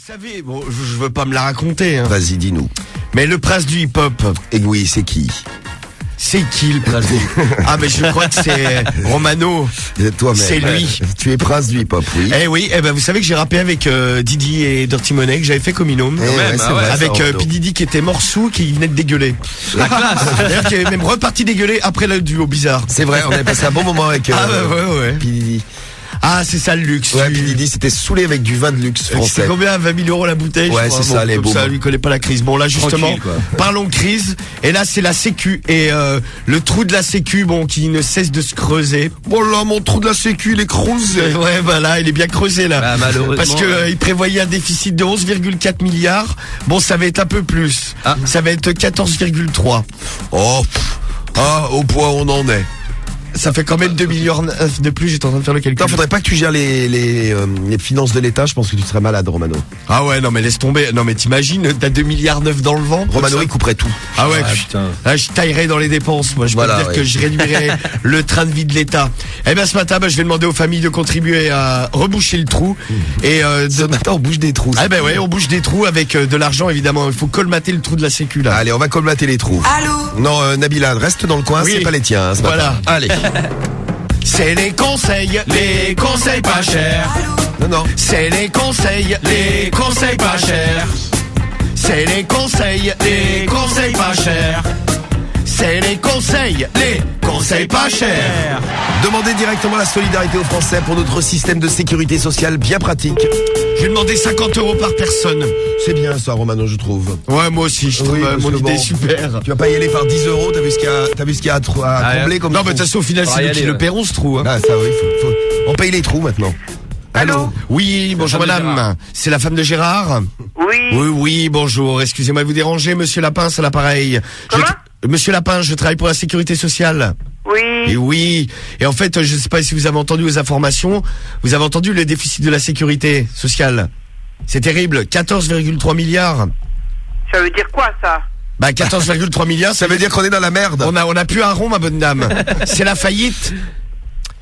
Vous savez, bon, je veux pas me la raconter, hein. Vas-y, dis-nous. Mais le prince du hip-hop, Et oui, c'est qui? c'est qui le prince du Ah, mais je crois que c'est Romano. Toi-même. C'est lui. Tu es prince du hip-hop, oui. Eh oui, eh ben vous savez que j'ai rappé avec Didi et Dirty Money, que j'avais fait comme Inome. Ouais, c'est vrai, Avec ça, Rondo. P. Diddy qui était mort sous, qui venait de dégueuler. La classe. D'ailleurs, qui est même reparti dégueuler après le duo bizarre. C'est vrai, on avait passé un bon moment avec Ah bah ouais. P. Diddy. Ah, c'est ça le luxe. Ouais, P. Diddy s'était saoulé avec du vin de luxe C'était français. combien? 20 000 € la bouteille? Ouais, je crois. c'est ça, les comme booms. ça, lui connaît pas la crise. Bon, là, justement, Tranquille, quoi. parlons crise. Et là, c'est la sécu. Et le trou de la sécu, bon, qui ne cesse de se creuser. Bon là, mon trou de la sécu, il est creusé. Ouais, voilà, il est bien creusé, là. Bah, malheureusement. Parce que il prévoyait un déficit de 11,4 milliards. Bon, ça va être un peu plus. Ah. Ça va être 14,3. Oh, au point où on en est. Ça fait quand même 2 milliards de plus. J'étais en train de faire le calcul. Putain, faudrait pas que tu gères les finances de l'État, je pense que tu serais malade, Romano. Ah ouais, non, mais laisse tomber. Non, mais t'imagines, t'as 2 milliards 9 dans le vent. Romano, comme ça. il couperait tout. Ah ouais, Ah, putain. là, je taillerais dans les dépenses. Moi, je peux Voilà, te dire ouais. que je réduirais le train de vie de l'État. Eh ben, ce matin, je vais demander aux familles de contribuer à reboucher le trou. Et Ce matin, on bouge des trous. ah ben ouais, on bouche des trous avec de l'argent, évidemment. Il faut colmater le trou de la sécu, là. Allez, on va colmater les trous. Allô? Non, Nabila, reste dans le coin, Oui. c'est pas les tiens, hein, ce Voilà. matin. Allez. C'est les conseils pas chers. Non. C'est les conseils pas chers. C'est les conseils pas chers. C'est les conseils pas chers. Demandez directement la solidarité aux Français pour notre système de sécurité sociale bien pratique. Je vais demander 50 € par personne. C'est bien ça, Romano, je trouve. Ouais, moi aussi, je trouve Oui, parce mon que idée bon, super. Tu vas pas y aller par 10 €, t'as vu ce qu'il y a à combler comme Non, trou. mais de toute façon, au final, Faut c'est y nous qui aller, le là. paierons, ce trou. Hein. Ah, ça, oui, faut. On paye les trous maintenant. Allô? Oui, bonjour femme de madame. Gérard. C'est la femme de Gérard? Oui. Oui, bonjour. Excusez-moi de vous déranger, monsieur Lapin, c'est l'appareil. Comment? Monsieur Lapin, je travaille pour la sécurité sociale. Et Oui. oui. Et en fait, je ne sais pas si vous avez entendu aux informations, vous avez entendu le déficit de la sécurité sociale. C'est terrible, 14,3 milliards. Ça veut dire quoi, ça? Bah, 14,3 milliards, Ça veut dire qu'on est dans la merde. on a plus un rond, ma bonne dame. C'est la faillite.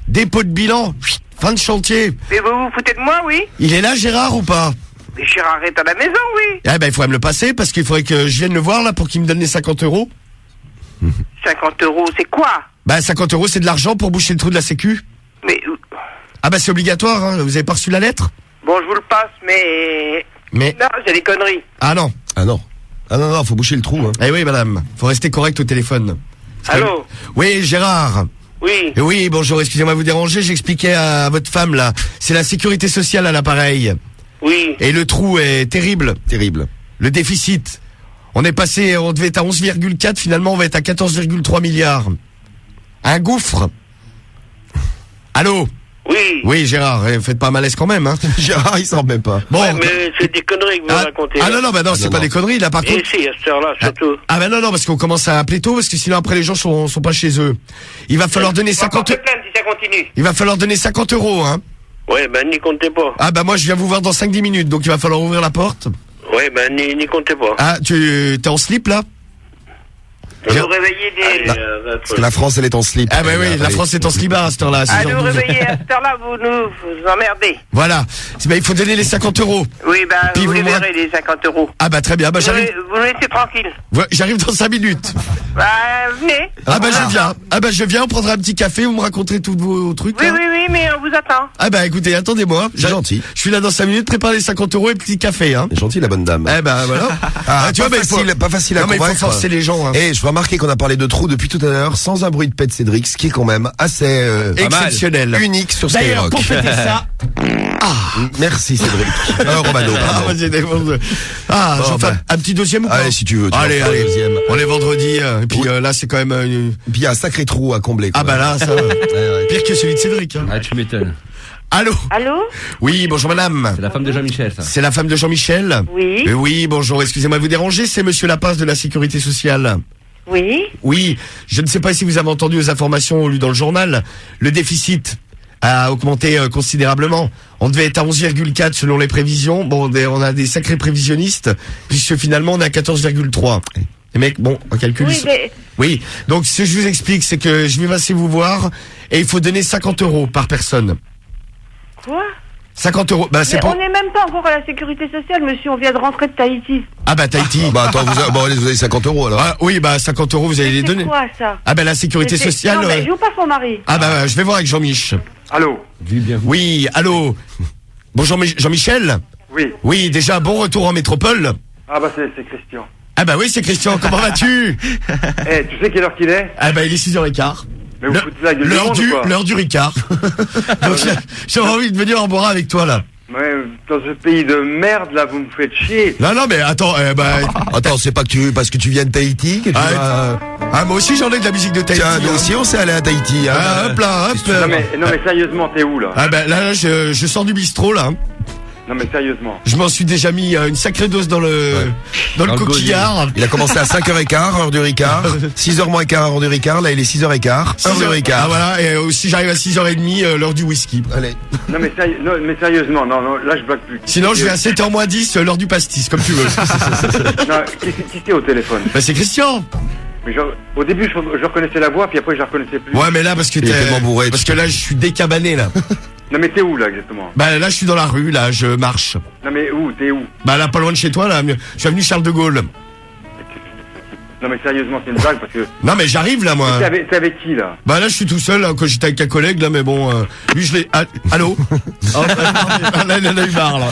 Dépôt de bilan. Fin de chantier. Mais vous vous foutez de moi, oui? Il est là, Gérard, ou pas? Mais Gérard est à la maison, oui. Eh ben, il faudrait me le passer, parce qu'il faudrait que je vienne le voir, là, pour qu'il me donne les 50 €. 50 €, c'est quoi? Bah, 50 €, c'est de l'argent pour boucher le trou de la sécu. Mais, Ah bah, c'est obligatoire, hein. Vous avez pas reçu la lettre? bon, je vous le passe, mais... Mais, Non, c'est des conneries. ah non. Ah non, faut boucher le trou. Hein. Eh oui, madame. Faut rester correct au téléphone. Allô? Oui, Gérard. Oui. Oui, bonjour, excusez-moi de vous déranger, j'expliquais à votre femme, là. C'est la sécurité sociale à l'appareil. Oui. Et le trou est terrible. Terrible. Le déficit. On devait être à 11,4, finalement on va être à 14,3 milliards. Un gouffre. Allô? Oui. Oui, Gérard, faites pas malaise quand même, hein. Gérard, il s'en remet pas. Bon. Ouais, mais c'est des conneries que vous racontez. Ah là. non, bah non, c'est non, pas non. des conneries, là, par Et contre. si, à cette heure-là, surtout. Ah bah non, parce qu'on commence à appeler tôt, parce que sinon après les gens sont pas chez eux. Il va falloir donner On va 50 porter plainte si ça continue. Il va falloir donner 50 €, hein. Ouais, ben n'y comptez pas. Ah bah moi je viens vous voir dans 5-10 minutes, donc il va falloir ouvrir la porte. Ouais, ben n'y comptez pas. Ah, t'es en slip là? Vous vous réveillez des... Parce que la France, elle est en slip. Ah bah oui, la Allez. France est en slibard à cette heure-là. à Allez, 6h12. vous réveillez à cette heure-là, vous emmerdez. Voilà. Bah, il faut donner les 50 €. Oui, ben, Puis vous vous les me- verrez, les 50 €. Ah bah très bien, bah j'arrive. Vous me laissez tranquille. J'arrive dans 5 minutes. Bah, venez. Ah bah je viens. Ah bah je viens, on prendra un petit café, vous me raconterez tous vos trucs. Oui, là. oui, oui, mais on vous attend. Ah bah écoutez, attendez-moi. C'est gentil. Je suis là dans 5 minutes, préparez les 50 € et petit café, hein. C'est gentil, la bonne dame. Eh ben voilà. Ah, tu vois, pas mais il faut- facile, pas facile à Non mais il faut convaincre. forcer les gens, hein. Et je veux remarquer qu'on a parlé de trous depuis tout à l'heure, sans un bruit de pète Cédric, ce qui est quand même assez Exceptionnel. unique sur D'ailleurs, Skyrock. pour fêter ça. Merci Cédric. Romano, Ah, pardon. vas-y, ah, Bon, j'en fais bah. un petit deuxième ou pas? Allez, si tu veux. Tu Allez, en feras un allez. deuxième. On est vendredi, et puis Oui. là c'est quand même Puis il y a un sacré trou à combler. ah bah là, ça, ouais. pire que celui de Cédric. Hein. Ah, tu m'étonnes. Allô? Allô? Oui, bonjour madame. C'est la femme de Jean-Michel, ça. C'est la femme de Jean-Michel? Oui. Oui, bonjour, excusez-moi de vous déranger, c'est monsieur Lapin de la sécurité sociale. Oui. Oui, je ne sais pas si vous avez entendu aux informations lues dans le journal, le déficit a augmenté considérablement. On devait être à 11,4 selon les prévisions. Bon, on a des sacrés prévisionnistes, puisque finalement on est à 14,3. Les mecs, bon, on calcule. Oui, mais... Oui, donc ce que je vous explique, c'est que je vais passer vous voir et il faut donner 50 € par personne. Quoi? 50 €. Bah, c'est Mais pour... on n'est même pas encore à la sécurité sociale, monsieur. On vient de rentrer de Tahiti. Ah bah, Tahiti. Bah attends, vous avez 50 € alors. Ah, oui, bah, 50 € vous allez les donner. C'est quoi, ça? Ah bah, la sécurité Mais c'est- sociale... Non, mais joue pas son mari. Ah bah, je vais voir avec Jean-Mich. Allô? Oui, allô. Bonjour Jean-Michel. Oui. Oui, déjà, bon retour en métropole. Ah bah c'est Christian. Ah bah oui, c'est Christian, comment vas-tu? Eh, tu sais quelle heure qu'il est? Ah bah, il est 6h15. Mais vous foutez la gueule du monde ou quoi? L'heure du Ricard. Donc, j'aurais envie de venir en boire avec toi, là. Ouais, dans ce pays de merde, là, vous me faites chier. Non, non, mais attends, Attends, c'est pas que parce que tu viens de Tahiti que tu vas... Ah, moi aussi, j'en ai de la musique de Tahiti. Tiens, nous hein. aussi on s'est allé à Tahiti. Hein. Ah, hop là, hop. Non mais sérieusement, t'es où, là? Ah bah là, je sors du bistrot, là. Non mais sérieusement. Je m'en suis déjà mis une sacrée dose dans le coquillard. Il a commencé à 5h15, heure du Ricard. 6h moins quart, heure du Ricard. Là, il est 6h15, heure du Ah Ricard. voilà, et aussi j'arrive à 6h30, l'heure du whisky. Allez. Non mais sérieusement, non, là je blague plus. Sinon, je vais à 7h moins 10, l'heure du pastis, comme tu veux. Non, qui c'est au téléphone? Bah, c'est Christian. Mais genre, au début, je reconnaissais la voix, puis après, je la reconnaissais plus. Ouais, mais là, parce que Il est tellement bourré. parce que là, je suis décabané, là. Non mais t'es où, là, exactement? Bah, là, je suis dans la rue, là, je marche. Non mais où? T'es où? Bah, là, pas loin de chez toi, là. Je suis avenue Charles de Gaulle. Non mais sérieusement, c'est une blague, parce que... Non, mais j'arrive, là, moi. T'es avec qui, là? Bah, là, je suis tout seul, là, quand j'étais avec un collègue, là, mais bon, lui, je l'ai... Ah, allô? Oh, là, il en a eu marre, là.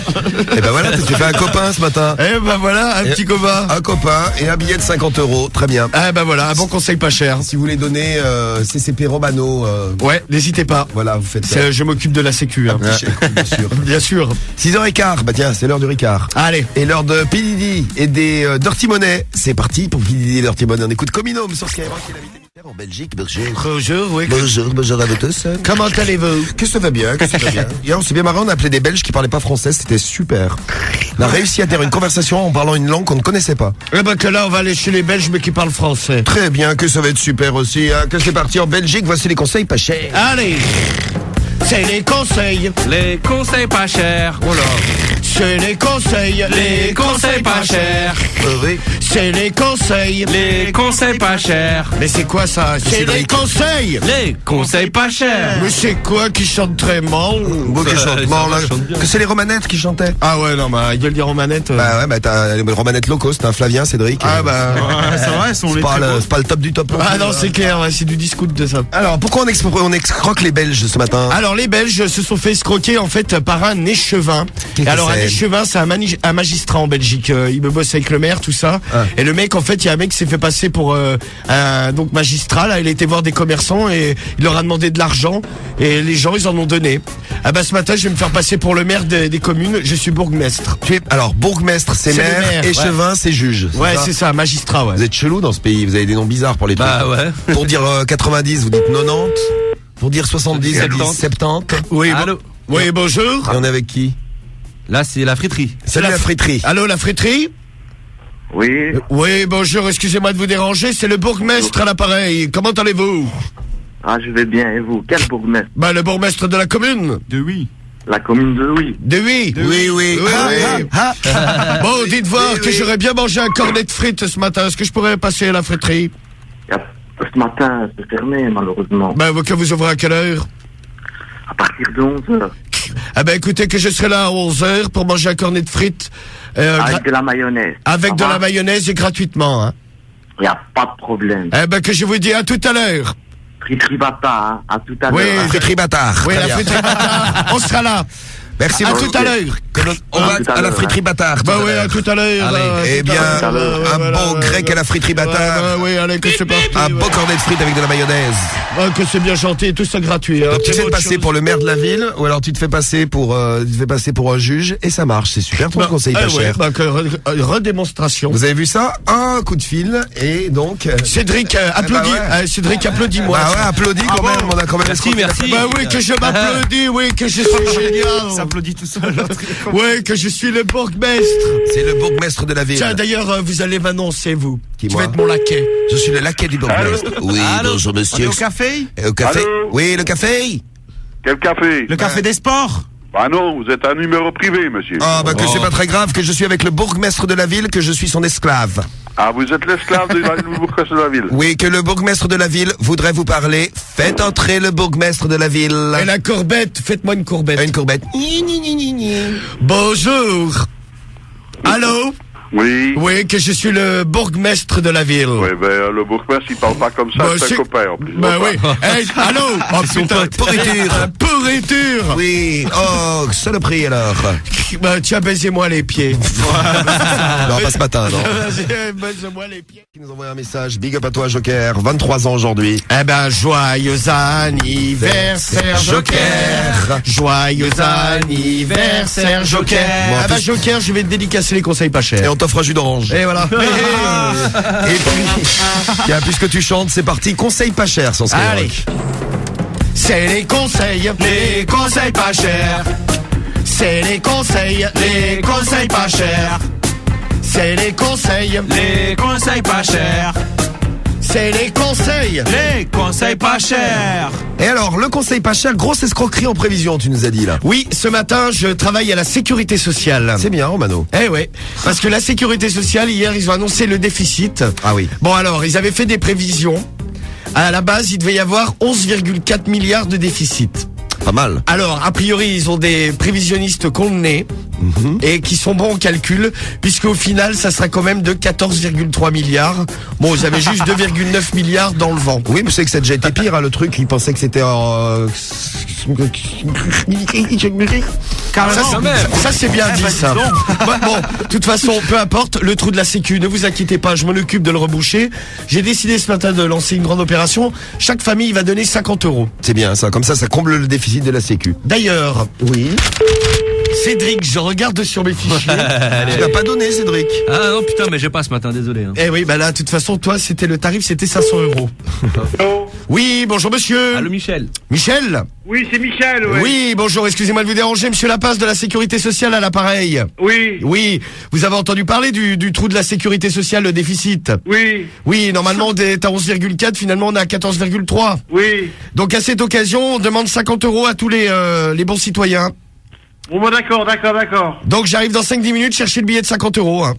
Et ben voilà, tu fais un copain ce matin. Eh, bah, voilà, un petit copain. Un copain et un billet de 50 €. Très bien. Ah, bah, voilà, un bon conseil pas cher. Si vous voulez donner CCP Romano, Ouais, n'hésitez pas. voilà, vous faites Je m'occupe de la sécu, hein. un petit chèque, bien sûr. Bien sûr. 6h15, bah tiens, c'est l'heure du Ricard. Allez. Et l'heure de P. Diddy et des Dirty Money. C'est parti pour P. Diddy et Dirty Money. On écoute Cominome sur Skyrock et l'invité mystère en Belgique. Bonjour. Bonjour, oui. Bonjour à vous tous. Comment allez-vous? Que ça va bien, que ça va bien. Hier, on s'est bien marré, on a appelé des Belges qui parlaient pas français, c'était super. On a réussi à faire une conversation en parlant une langue qu'on ne connaissait pas. Eh ben, que là, on va aller chez les Belges, mais qui parlent français. Très bien, que ça va être super aussi, hein. Que c'est parti en Belgique, voici les conseils pas chers. Allez. C'est les conseils. Les conseils pas chers. Oh là. C'est les conseils. Les conseils pas chers. Oui. C'est les conseils. Les conseils pas chers. Mais c'est quoi ça? C'est les Cédric. conseils. Les conseils pas chers. Mais c'est quoi qui chante très mal? Beau qui chante. ça Non, là, chante bien. que c'est les Romanettes qui chantaient. Ah ouais, non, bah, gueule des romanettes. Bah ouais, bah t'as les Romanettes low cost, t'as un Flavien, Cédric. Ah bah. c'est vrai, sont c'est pas le top du top. Ah non, c'est clair, ouais, c'est du discours de ça. Alors, pourquoi on excroque les Belges ce matin? Alors les Belges se sont fait escroquer en fait par un échevin. Qu'est-ce que Alors un c'est échevin, c'est un magistrat en Belgique. Il me bosse avec le maire, tout ça. Ah. Et le mec, en fait, il y a un mec qui s'est fait passer pour un donc magistrat. Là, il a été voir des commerçants et il leur a demandé de l'argent et les gens ils en ont donné. Ah bah ce matin, je vais me faire passer pour le maire des communes. Je suis bourgmestre. Alors, bourgmestre, c'est C'est le maire, maire, échevin, c'est juge. Ouais, ça c'est ça, magistrat. Ouais. Vous êtes chelou dans ce pays, vous avez des noms bizarres pour les Bah trucs. ouais. Pour dire 90, vous dites 90. Pour dire 70, vous dites 70. Oui, bon- Allô. oui, bonjour. Et on est avec qui? Là, c'est la friterie. Salut la friterie. Allô, la friterie? Oui. Oui, bonjour. Excusez-moi de vous déranger. C'est le bourgmestre à l'appareil. Comment allez-vous? Ah, je vais bien, et vous? Quel bourgmestre? Bah, le bourgmestre de la commune. De oui. La commune de Oui. De oui. Oui, oui. Oui, Ah, oui. ah, Bon, dites voir Oui, que oui. j'aurais bien mangé un cornet de frites ce matin. Est-ce que je pourrais passer à la friterie? Ce matin, c'est fermé, malheureusement. Ben, que vous ouvrez à quelle heure? À partir de 11h. Ah ben, écoutez, que je serai là à 11h pour manger un cornet de frites. Avec de la mayonnaise. avec Ça de va? la mayonnaise et gratuitement, hein. Y a pas de problème. Eh ben, que je vous dis à tout à l'heure. Friterie Bata, hein. À tout à Oui, l'heure. hein. friterie bâtard. Oui, Très la bien. friterie bâtard. On sera là. Merci À beaucoup. tout à l'heure. On va À tout à à la l'heure, friterie bâtard. Bah tout à oui, l'heure. à tout à l'heure. Allez. Eh bien, un bon grec à la friterie bâtard. Oui, allez, que c'est parti. Un beau cornet de frites avec de la mayonnaise. Que c'est bien gentil, tout ça gratuit. hein. Donc tu te C'est fais autre passer chose. pour le maire de la ville ou alors tu te fais passer pour un juge et ça marche, c'est super ton conseil pas ouais, cher. bah, redémonstration. Vous avez vu ça? Un coup de fil et donc Cédric, applaudis. ouais. Cédric, applaudis-moi. bah ouais, applaudis quand même, on a quand même Merci, escroqué la merci. Bah oui, que je m'applaudis, oui, que je suis génial. S'applaudit tout seul. Oui, que je suis le bourgmestre. C'est le bourgmestre de la ville. Tiens, d'ailleurs, vous allez m'annoncer, vous. Qui, Tu moi vas être mon laquais. Je suis le laquais du bourgmestre. Oui, Allô. bonjour monsieur. On est au café? Et au café. Allô. Oui, le café. Quel café? Le café des sports? Bah non, vous êtes un numéro privé, monsieur. Ah bah que c'est pas très grave, que je suis avec le bourgmestre de la ville, que je suis son esclave. Ah, vous êtes l'esclave du bourgmestre de la ville. Oui, que le bourgmestre de la ville voudrait vous parler. Faites entrer le bourgmestre de la ville. Et la courbette, faites-moi une courbette. Une courbette. Bonjour. Allô? Oui. Oui, que je suis le bourgmestre de la ville. Oui, ben, le bourgmestre, il parle pas comme ça, Bah, c'est un copain, en plus. Bah oui. Hey, allô? Oh putain, pourriture. pourriture. Oui. Oh, saloperie alors. Bah tiens, baisez-moi les pieds. Non, pas ce matin, non. Baisez-moi les pieds. Qui nous envoie un message. Big up à toi, Joker. 23 ans aujourd'hui. Eh ben, joyeux anniversaire, Joker. Joyeux anniversaire, Joker. Bon, en Ah bah, plus- Joker, je vais te dédicacer les conseils pas Et chers. on t'offre un jus d'orange. Et voilà. Et puis, tiens, puisque tu chantes, c'est parti. Conseil pas cher sans Skyrock. Allez. C'est les conseils pas chers. C'est les conseils pas chers. C'est les conseils pas chers. C'est les conseils. Les conseils pas chers. Et alors, le conseil pas cher, grosse escroquerie en prévision, tu nous as dit là. Oui, ce matin, je travaille à la sécurité sociale. C'est bien, Romano. Eh ouais, parce que la sécurité sociale, hier, ils ont annoncé le déficit. Ah oui. Bon alors, ils avaient fait des prévisions. À la base, il devait y avoir 11,4 milliards de déficit. Pas mal. Alors, a priori, ils ont des prévisionnistes convenés et qui sont bons en calcul, puisqu'au final, ça sera quand même de 14,3 milliards. Bon, ils avaient juste 2,9 milliards dans le vent. Oui, mais c'est que ça a déjà été pire, hein, le truc. Ils pensaient que c'était Ça c'est bien dit ça. Bon, de toute façon, peu importe, le trou de la sécu, ne vous inquiétez pas, je m'en occupe de le reboucher. J'ai décidé ce matin de lancer une grande opération. Chaque famille va donner 50 €. C'est bien ça, comme ça comble le déficit de la sécu. D'ailleurs, Oui. Cédric, je regarde sur mes fichiers. Tu l'as pas donné, Cédric. Ah non, putain, mais j'ai pas ce matin, désolé. Hein. Eh oui, bah là, de toute façon, toi, c'était le tarif, c'était 500 €. Oui, bonjour monsieur. Allô, Michel. Michel? Oui, c'est Michel, ouais. Oui, bonjour, excusez-moi de vous déranger, monsieur Lapace de la Sécurité Sociale à l'appareil. Oui, Oui, vous avez entendu parler du trou de la Sécurité Sociale, le déficit. oui, Oui, normalement on est à 11,4, finalement on est à 14,3. oui. Donc à cette occasion, on demande 50 € à tous les bons citoyens. Bon, bah, d'accord. Donc j'arrive dans 5-10 minutes chercher le billet de 50 €. Hein.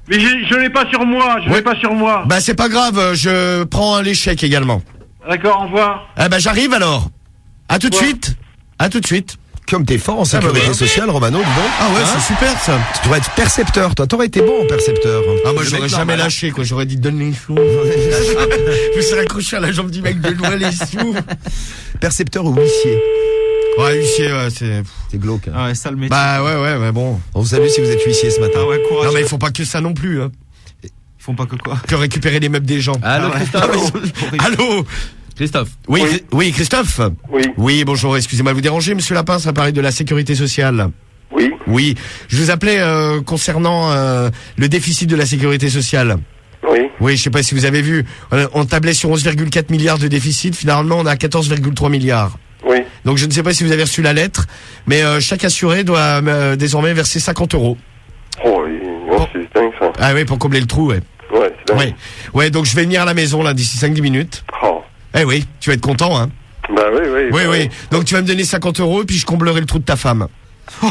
Mais je l'ai pas sur moi, Ouais. pas sur moi. Bah c'est pas grave, je prends l'échec également. D'accord, au revoir. Ah bah j'arrive alors. À tout de suite. À tout de suite. Comme t'es fort en sécurité ouais. sociale, Romano, dis donc. Ah ouais, c'est super ça. Tu devrais être percepteur, toi. T'aurais été bon en percepteur. Ah moi Le j'aurais mec jamais normal. lâché quoi, j'aurais dit donne les sous. Je me serais accroché à la jambe du mec de loin les sous. Percepteur ou huissier. Ouais, huissier, ouais, c'est... C'est glauque. Hein. Ah ouais, ça le métier. Bah ouais, mais bon. On vous salue si vous êtes huissier ce matin. Ah ouais, courage. Non mais il faut pas que ça non plus, hein. Ils font pas que quoi. Que récupérer les meubles des gens. Allô, Christophe. Allô. Christophe. Oui, Oui. oui, Christophe. Oui. Oui, bonjour, excusez-moi de vous déranger, monsieur Lapin, ça parlait de la sécurité sociale. Oui. Oui, je vous appelais concernant le déficit de la sécurité sociale. Oui. Oui, je sais pas si vous avez vu, on tablait sur 11,4 milliards de déficit, finalement on est à 14,3 milliards. Oui. Donc je ne sais pas si vous avez reçu la lettre, mais chaque assuré doit désormais verser 50 €. Oh, c'est dingue, ça. Ah oui, pour combler le trou, ouais. Ouais, c'est dingue. Ouais, ouais, donc je vais venir à la maison là d'ici 5-10 minutes. Oh. Eh oui, tu vas être content, hein. Bah oui. Oui, bah oui. Donc tu vas me donner 50 € et puis je comblerai le trou de ta femme. Oh,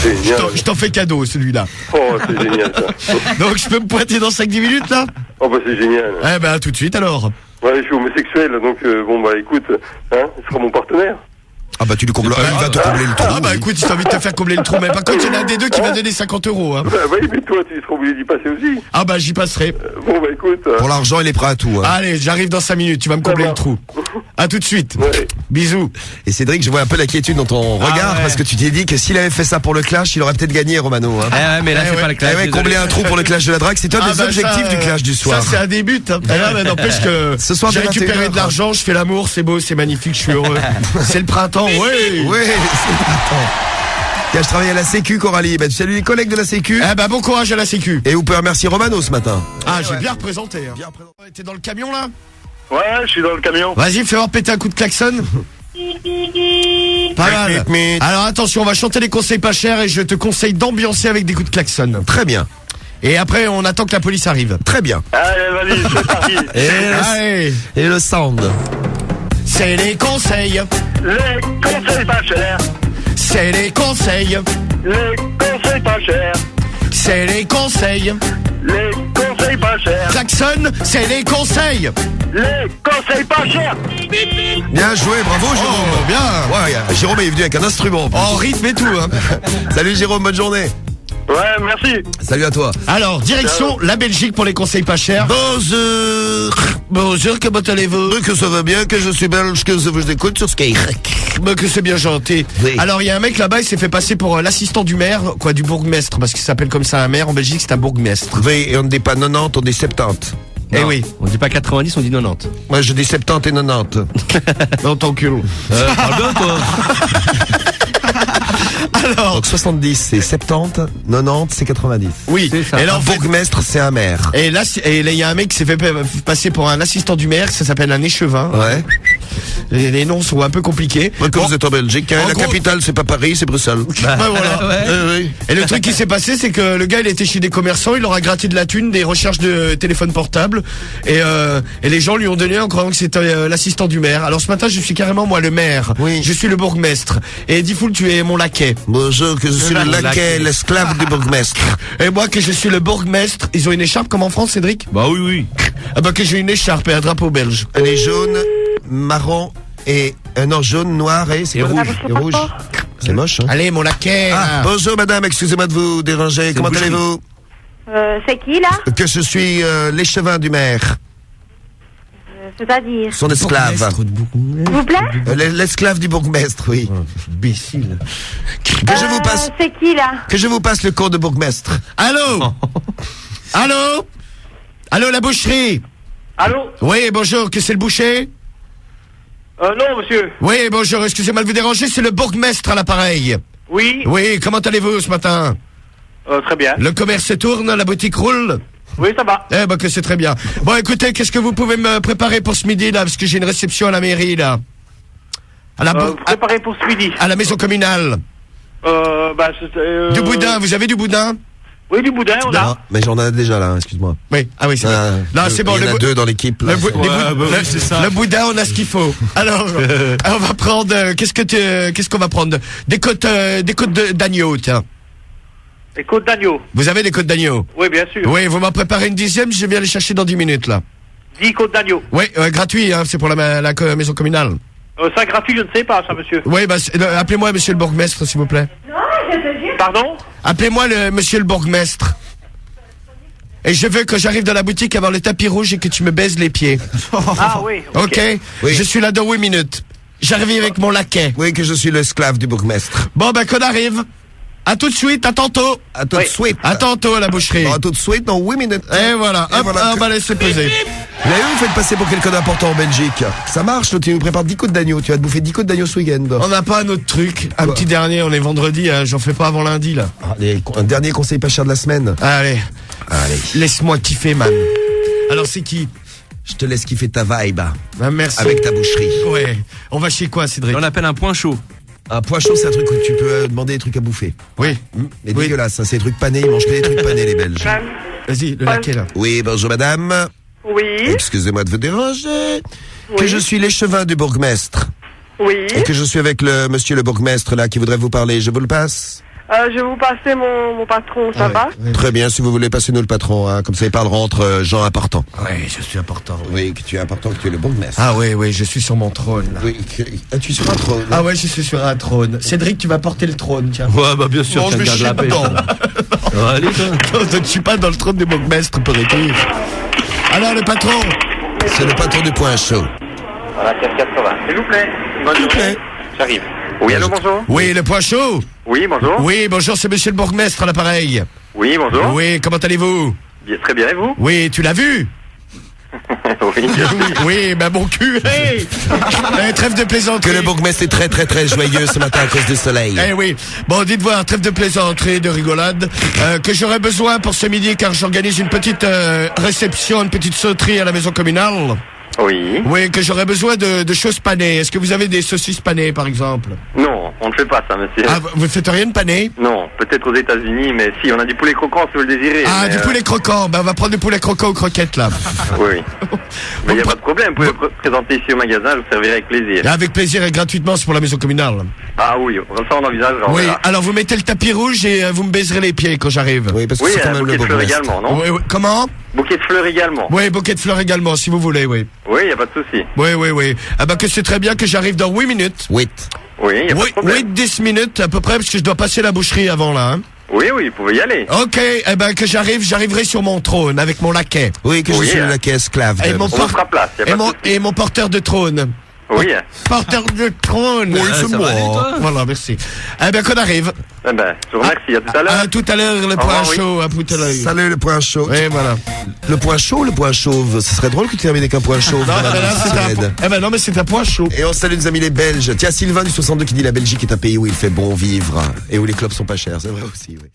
c'est génial. Je t'en fais cadeau, celui-là. Oh, c'est génial, ça. Donc je peux me pointer dans 5-10 minutes, là? Oh, bah, c'est génial. Eh ben, tout de suite, alors. Ouais, je suis homosexuel, donc, bon, bah, écoute, hein, ce sera mon partenaire. Ah bah tu lui combles. Il va te combler le trou. Ah bah oui. écoute, si t'as envie de te faire combler le trou, mais par contre, il y en a un des deux qui va donner 50 €, hein. Bah, oui, mais toi, tu seras obligé d'y passer aussi. Ah bah j'y passerai. Bon, bah, écoute. Pour l'argent, il est prêt à tout. Hein. Allez, j'arrive dans 5 minutes, tu vas me combler va. le trou. À tout de suite. Ouais. Bisous. Et Cédric, je vois un peu l'inquiétude dans ton regard ouais. parce que tu t'es dit que s'il avait fait ça pour le clash, il aurait peut-être gagné, Romano. Hein. Ouais, mais là, Eh c'est ouais. pas le Eh clash. ouais, désolé. combler un trou pour le clash de la drague, c'est un Ah des bah objectifs ça, du clash du soir. Ça, c'est un début. Hein. Ah là, mais n'empêche que Ce soir, j'ai dès récupéré 21h. de l'argent, je fais l'amour, c'est beau, c'est magnifique, je suis heureux. C'est le printemps, oui. Oui, c'est attends. Tiens, je travaille à la Sécu, Coralie. Ben, tu salues les collègues de la Sécu. Eh ben, bon courage à la sécu. Et vous pouvez remercier Romano ce matin. Ah, j'ai bien représenté. Hein. T'es dans le camion, là? Ouais, je suis dans le camion. Vas-y, fais voir péter un coup de klaxon. Pas mal. Alors attention, on va chanter les conseils pas chers et je te conseille d'ambiancer avec des coups de klaxon. Très bien. Et après, on attend que la police arrive. Très bien. Allez, vas-y, c'est parti. Allez, Et le sound. c'est les conseils, Les conseils pas chers. c'est les conseils, Les conseils pas chers. c'est les conseils, Les conseils conseils pas chers. Klaxon, c'est les conseils. Les conseils pas chers. Bien joué, bravo Jérôme. Oh, bien. Ouais, Jérôme est venu avec un instrument. En rythme et tout, hein. Salut Jérôme, bonne journée. Ouais, merci. Salut à toi. Alors, direction la Belgique pour les conseils pas chers. Bonjour. Bonjour, comment allez-vous? Que ça va bien, que je suis belge, que je vous écoute sur Skyrock. Que c'est bien gentil. Oui. Alors, il y a un mec là-bas, il s'est fait passer pour l'assistant du maire, quoi, du bourgmestre, parce qu'il s'appelle comme ça un maire. En Belgique, c'est un bourgmestre. Oui, et on ne dit pas 90, on dit 70. Eh oui. On dit pas 90, on dit 90. Moi, je dis 70 et 90. Dans ton cul. Parle bien, toi. Alors, Donc 70, c'est 70, 90, c'est 90. oui. C'est ça. Et là, Un en fait, bourgmestre, c'est un maire. et là, il y a un mec qui s'est fait passer pour un assistant du maire, ça s'appelle un échevin. Ouais. Les noms sont un peu compliqués. Quand Bon, vous êtes en Belgique, hein, en la gros- capitale, c'est pas Paris, c'est Bruxelles. ouais, voilà. Ouais. Oui. Et le truc qui s'est passé, c'est que le gars, il était chez des commerçants, il leur a gratté de la thune, des recherches de téléphone portable, et les gens lui ont donné en croyant que c'était l'assistant du maire. Alors ce matin, je suis carrément moi le maire. Oui. Je suis le bourgmestre. Et Diffoul, tu es mon laquais. Bonjour, que je suis le laquais, l'esclave du bourgmestre. Et moi, que je suis le bourgmestre. Ils ont une écharpe comme en France, Cédric? Bah oui, oui. Ah bah que j'ai une écharpe et un drapeau belge. Elle est jaune, marron et non, jaune, noir et c'est rouge. Et rouge. C'est moche, hein. Allez, mon laquais. Ah, bonjour madame, excusez-moi de vous déranger. Comment boucherie. allez-vous? C'est qui, là? Que je suis l'échevin du maire, C'est-à-dire? son esclave. S'il vous plaît? L'esclave du bourgmestre, oui. Imbécile. Que je vous passe, C'est qui, là? que je vous passe le cours de bourgmestre. Allô? Allô? Allô, la boucherie? Allô? Oui, bonjour, que c'est le boucher? Non, monsieur. Oui, bonjour, excusez-moi de vous déranger, c'est le bourgmestre à l'appareil. Oui, Oui, comment allez-vous ce matin? très bien. Le commerce tourne, la boutique roule? Oui, ça va. Eh ben que c'est très bien. Bon, écoutez, qu'est-ce que vous pouvez me préparer pour ce midi là, parce que j'ai une réception à la mairie là, à la Vous préparez pour ce midi. à la maison communale. Du boudin, vous avez du boudin? Oui, du boudin, on a. Ah, mais j'en ai déjà là, excuse-moi. Oui, ah oui, c'est Ah, bon. Non, c'est bon. Il y en a deux dans l'équipe. Là. Le, bou- les Ouais, bou- bah oui, le- c'est ça. le boudin, on a ce qu'il faut. Alors, on va prendre. Qu'est-ce qu'on va prendre? Des côtes d'agneau, tiens. Les côtes d'agneau. Vous avez des côtes d'agneau? Oui, bien sûr. Oui, vous m'en préparez une dixième, je viens les chercher dans 10 minutes là. 10 côtes d'agneau. Oui, gratuit, hein, c'est pour la maison communale. Ça, gratuit, je ne sais pas, ça, monsieur. Oui, bah, appelez-moi monsieur le bourgmestre, s'il vous plaît. Pardon? Appelez-moi monsieur le bourgmestre. Et je veux que j'arrive dans la boutique avoir le tapis rouge et que tu me baises les pieds. Ah, oui. Ok? Oui. Je suis là dans 8 minutes. J'arrive avec mon laquais. Oui, que je suis l'esclave du bourgmestre. Bon, ben, qu'on arrive. À tout de suite, à tantôt. À tout de suite. À tantôt à la boucherie. Bon, à tout de suite, dans 8 minutes. Et voilà, Et hop, voilà on que- va laisser peser. Vous avez vu, vous faites passer pour quelqu'un d'important en Belgique. Ça marche, toi, tu nous prépares 10 côtes d'agneau. Tu vas te bouffer 10 côtes d'agneau ce week-end. On n'a pas un autre truc. Un Quoi petit dernier, on est vendredi, hein, j'en fais pas avant lundi, là. Allez, un dernier conseil pas cher de la semaine. Allez, Allez, laisse-moi kiffer, man. Alors, c'est qui? je te laisse kiffer ta vibe Ah, merci. avec ta boucherie. Ouais. On va chez quoi, Cédric? On appelle un point chaud. Un pois chaud, c'est un truc où tu peux demander des trucs à bouffer. Oui. Mais Oui. dégueulasse, hein, c'est des trucs panés, ils mangent que des trucs panés, les Belges. Vas-y, le laquais, là. Oui, bonjour madame. Oui, Excusez-moi de vous déranger. Que Oui. je suis l'échevin du bourgmestre. oui. Et que je suis avec le monsieur le bourgmestre là qui voudrait vous parler. Je vous le passe. Je vais vous passer mon patron, ça Ah va? ouais. Très bien, si vous voulez passer nous le patron, hein, comme ça il parlera entre gens importants. Ouais, je suis important. Oui, que tu es important, que tu es le bourgmestre. Ah ouais, ouais, je suis sur mon trône, là. Oui, tu es sur un trône. Ah ouais, je suis sur un trône. Cédric, tu vas porter le trône, tiens. Ouais, bah bien sûr, Bon, je tu vais gardes chier la paix. dedans. Allez, toi. Je ne suis pas dans le trône du bourgmestre, pour écrire. Alors, le patron. C'est le patron du point chaud. Voilà, 480. S'il vous plaît. Bonne journée. J'arrive. Oui, allô, bonjour. Oui, le point chaud. Oui, bonjour. Oui, bonjour, c'est monsieur le bourgmestre à l'appareil. Oui, bonjour. Oui, comment allez-vous? Bien, très bien, et vous? Oui, tu l'as vu? Oui. Oui, ben mon cul. Hey trêve de Que plaisanterie. le bourgmestre est très très très joyeux ce matin à cause du soleil. Eh oui. Bon, dites voir, trêve de plaisanterie, de rigolade, que j'aurais besoin pour ce midi car j'organise une petite réception, une petite sauterie à la maison communale. Oui. Oui, que j'aurais besoin de choses panées. Est-ce que vous avez des saucisses panées, par exemple? Non. on ne fait pas ça, monsieur. Ah, vous faites rien de pané? Non, peut-être aux États-Unis, mais si, on a du poulet croquant si vous le désirez. Ah, mais, du poulet croquant. Ben, on va prendre du poulet croquant aux croquettes, là. Oui. Mais il n'y a pas de problème, vous pouvez présenter ici au magasin, je vous servirai avec plaisir. Avec plaisir et gratuitement, c'est pour la maison communale. Ah oui, ça on envisagera. Oui, verra. alors vous mettez le tapis rouge et vous me baiserez les pieds quand j'arrive. Oui, parce que Oui, c'est quand un même bouquet le de beau fleurs Brest. également, non? Oui, oui. Comment? Bouquet de fleurs également. Oui, bouquet de fleurs également, si vous voulez, oui. Oui, il n'y a pas de souci. Oui, oui, oui. Ah bah que c'est très bien que j'arrive dans 8 minutes. Oui. Oui, il n'y a pas de Oui, problème. 10 minutes à peu près, parce que je dois passer la boucherie avant là. Hein. Oui, oui, vous pouvez y aller. Ok, eh ben que j'arriverai sur mon trône avec mon laquais. Oui, que je Oui, suis hein. le laquais esclave. Et de- mon On vous fera place, il n'y a pas de souci. et mon porteur de trône. Oui, Porteur de trône. Oui, c'est ça moi. va aller, toi Voilà, merci. Eh ben qu'on arrive. eh ben, je vous remercie, à tout à l'heure. À tout à l'heure, le point revoir, oui. chaud, à tout à l'heure. Salut le point chaud. Oui, voilà. Le point chaud ou le point chauve? Ce serait drôle que tu termines avec un point chauve. Non, Madame mais là, c'est un, Sirène. eh ben non, mais c'est un point chaud. Et on salue nos amis les Belges. Tiens, Sylvain du 62 qui dit la Belgique est un pays où il fait bon vivre et où les clubs sont pas chers. C'est vrai aussi, oui.